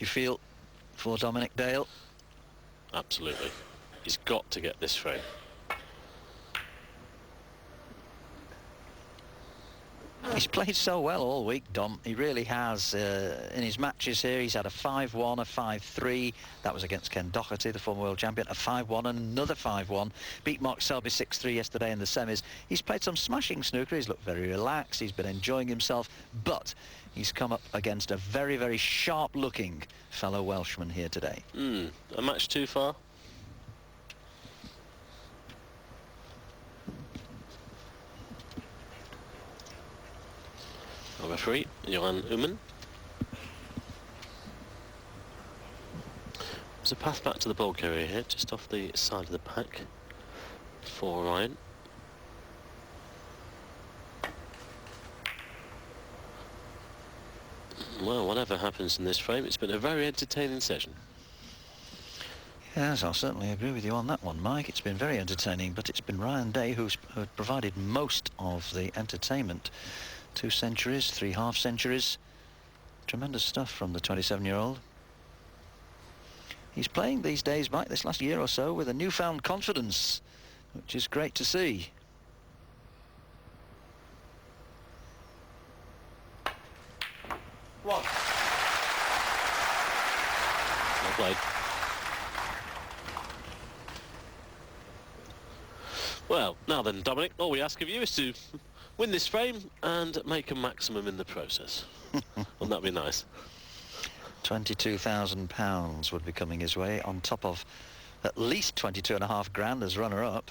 you feel, for Dominic Dale? Absolutely. He's got to get this frame. He's played so well all week, Dom. He really has. In his matches here, he's had a 5-1, a 5-3. That was against Ken Doherty, the former world champion. A 5-1 and another 5-1. Beat Mark Selby 6-3 yesterday in the semis. He's played some smashing snooker. He's looked very relaxed. He's been enjoying himself. But he's come up against a very, very sharp-looking fellow Welshman here today. A match too far? Our referee, Johan Uman. There's a path back to the ball carrier here, just off the side of the pack for Ryan. Well, whatever happens in this frame, it's been a very entertaining session. Yes, I'll certainly agree with you on that one, Mike. It's been very entertaining, but it's been Ryan Day who's provided most of the entertainment. 2 centuries, 3 half centuries. Tremendous stuff from the 27-year-old. He's playing these days, Mike, this last year or so, with a newfound confidence, which is great to see. Well played. Well, now then, Dominic, all we ask of you is to win this frame and make a maximum in the process. Wouldn't that be nice? £22,000 would be coming his way, on top of at least 22.5 grand as runner-up.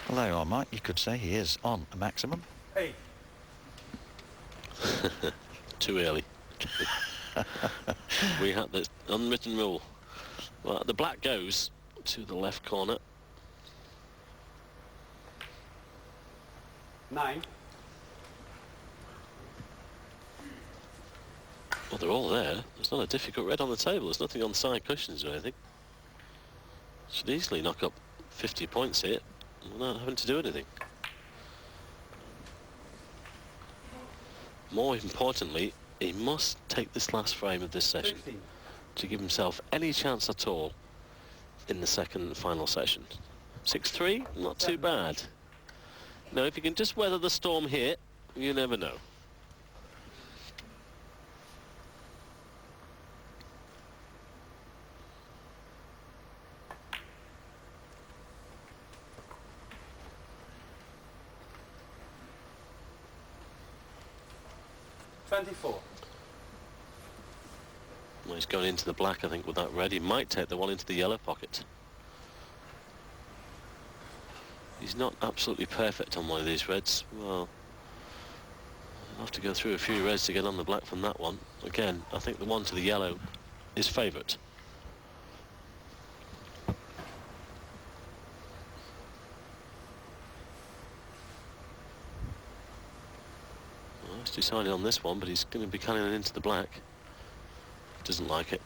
Well, there you are, Mike. You could say he is on a maximum. Hey. Too early. We had the unwritten rule. Well, the black goes to the left corner. 9. Well, they're all there. There's not a difficult red on the table. There's nothing on side cushions or anything. Should easily knock up 50 points here without having to do anything. More importantly, he must take this last frame of this session 16. to give himself any chance at all in the second and final session. 6-3, not too bad. Now, if you can just weather the storm here, you never know. Well, he's going into the black, I think, with that red. He might take the one into the yellow pocket. He's not absolutely perfect on one of these reds. Well, I'll have to go through a few reds to get on the black from that one. Again, I think the one to the yellow is favourite. Well, he's decided on this one, but he's going to be cutting it into the black. Doesn't like it.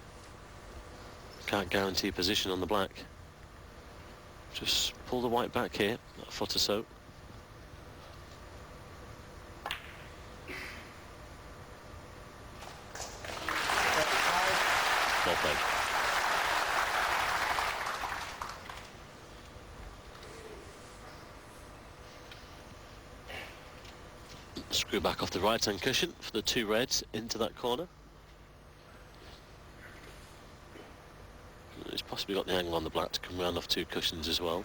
Can't guarantee position on the black. Just pull the white back here, a foot or so. Well played. Screw back off the right-hand cushion for the 2 reds into that corner. He's possibly got the angle on the black to come round off 2 cushions as well.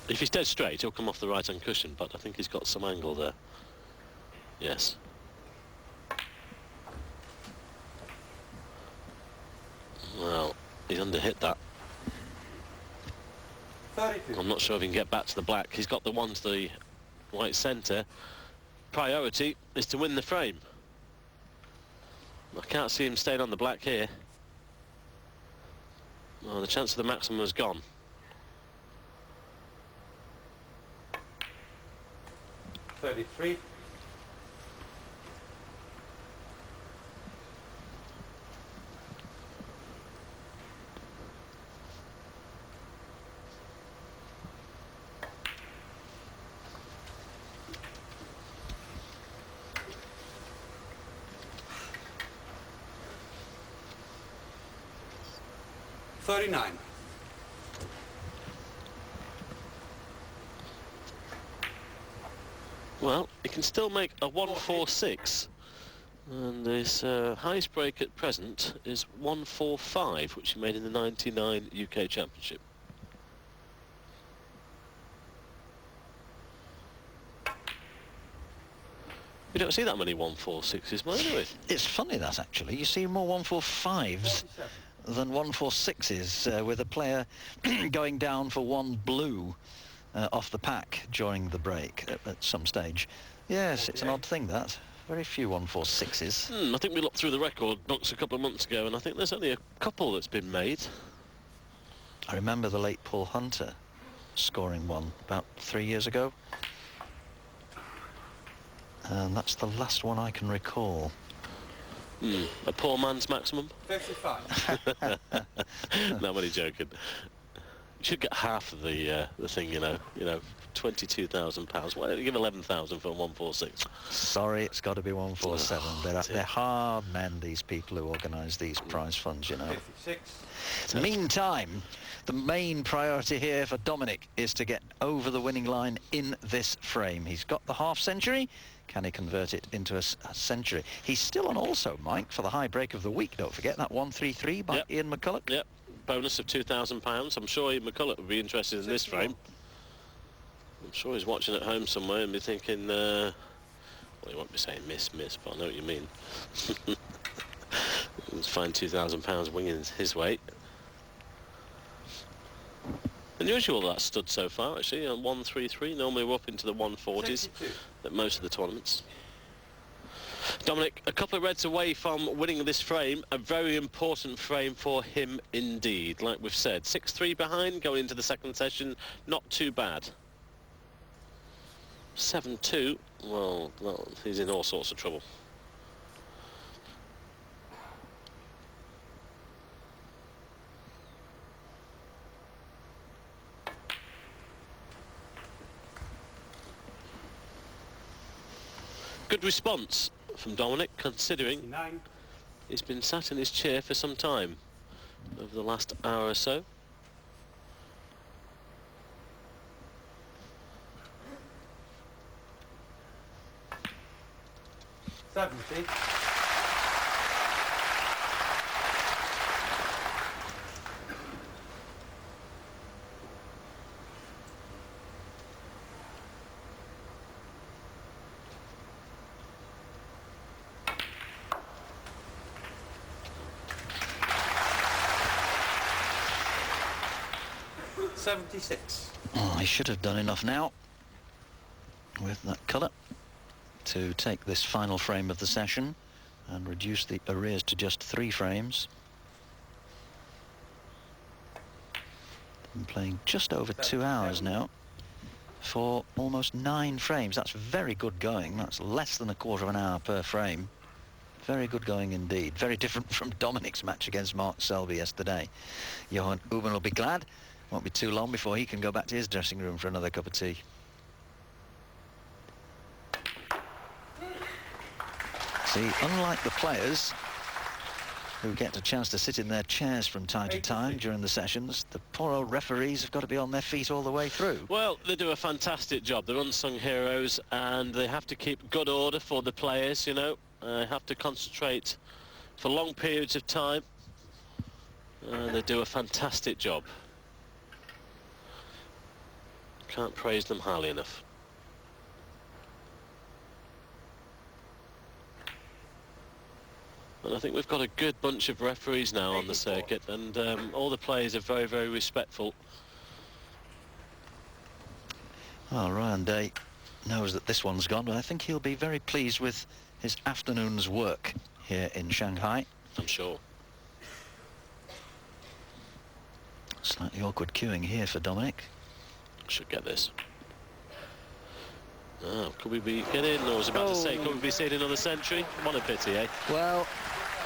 If he's dead straight, he'll come off the right-hand cushion, but I think he's got some angle there. Yes. Well, he's underhit that. 32. I'm not sure if he can get back to the black. He's got the one to the white centre. Priority is to win the frame. I can't see him staying on the black here. Well, the chance of the maximum is gone. 39. Well, he can still make a 146, and his highest break at present is 145, which he made in the 99 UK Championship. You don't see that many 146s, mind you? It's funny that, actually. You see more 145s than 146s, with a player going down for one blue off the pack during the break at some stage. Yes, it's an odd thing, that. Very few 146s. I think we looked through the record books a couple of months ago, and I think there's only a couple that's been made. I remember the late Paul Hunter scoring one about 3 years ago. And that's the last one I can recall. A poor man's maximum? 55. No, I'm only joking. You should get half of the thing, you know, £22,000. Why don't you give 11,000 for a 146? Sorry, it's got to be 147. They're hard men, these people who organise these prize funds, you know. 56. Meantime, the main priority here for Dominic is to get over the winning line in this frame. He's got the half century. Can he convert it into a century? He's still on also, Mike, for the high break of the week. Don't forget that 133 by Ian McCulloch. Yep. Bonus of £2,000. I'm sure Ian McCulloch would be interested in this frame. I'm sure he's watching at home somewhere and be thinking, well, he won't be saying miss, but I know what you mean. Let's find £2,000 winging his way. Unusual that stood so far, actually, on 133. Normally we're up into the 140s at most of the tournaments. Dominic, a couple of reds away from winning this frame, a very important frame for him indeed. Like we've said, 6-3 behind going into the second session, not too bad. 7-2, well, he's in all sorts of trouble. Good response from Dominic, considering 59. he's been sat in his chair for some time over the last hour or so. $70. $76. Oh, he should have done enough now with that colour to take this final frame of the session and reduce the arrears to just 3 frames. Been playing just over 2 hours now for almost 9 frames. That's very good going. That's less than a quarter of an hour per frame. Very good going indeed. Very different from Dominic's match against Mark Selby yesterday. Johan Uben will be glad. Won't be too long before he can go back to his dressing room for another cup of tea. See, unlike the players who get a chance to sit in their chairs from time to time during the sessions, the poor old referees have got to be on their feet all the way through. Well, they do a fantastic job. They're unsung heroes, and they have to keep good order for the players, you know. Have to concentrate for long periods of time. They do a fantastic job. Can't praise them highly enough. And I think we've got a good bunch of referees now on the circuit, and all the players are very, very respectful. Well, Ryan Day knows that this one's gone, but I think he'll be very pleased with his afternoon's work here in Shanghai. I'm sure. Slightly awkward queuing here for Dominic. Should get this. Oh, could we be getting? I was about to say, could we be seeing another century? What a pity, eh? Well,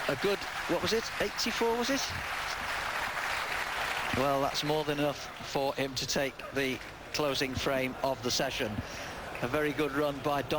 a good, what was it, 84 was it? Well, that's more than enough for him to take the closing frame of the session. A very good run by Dominic.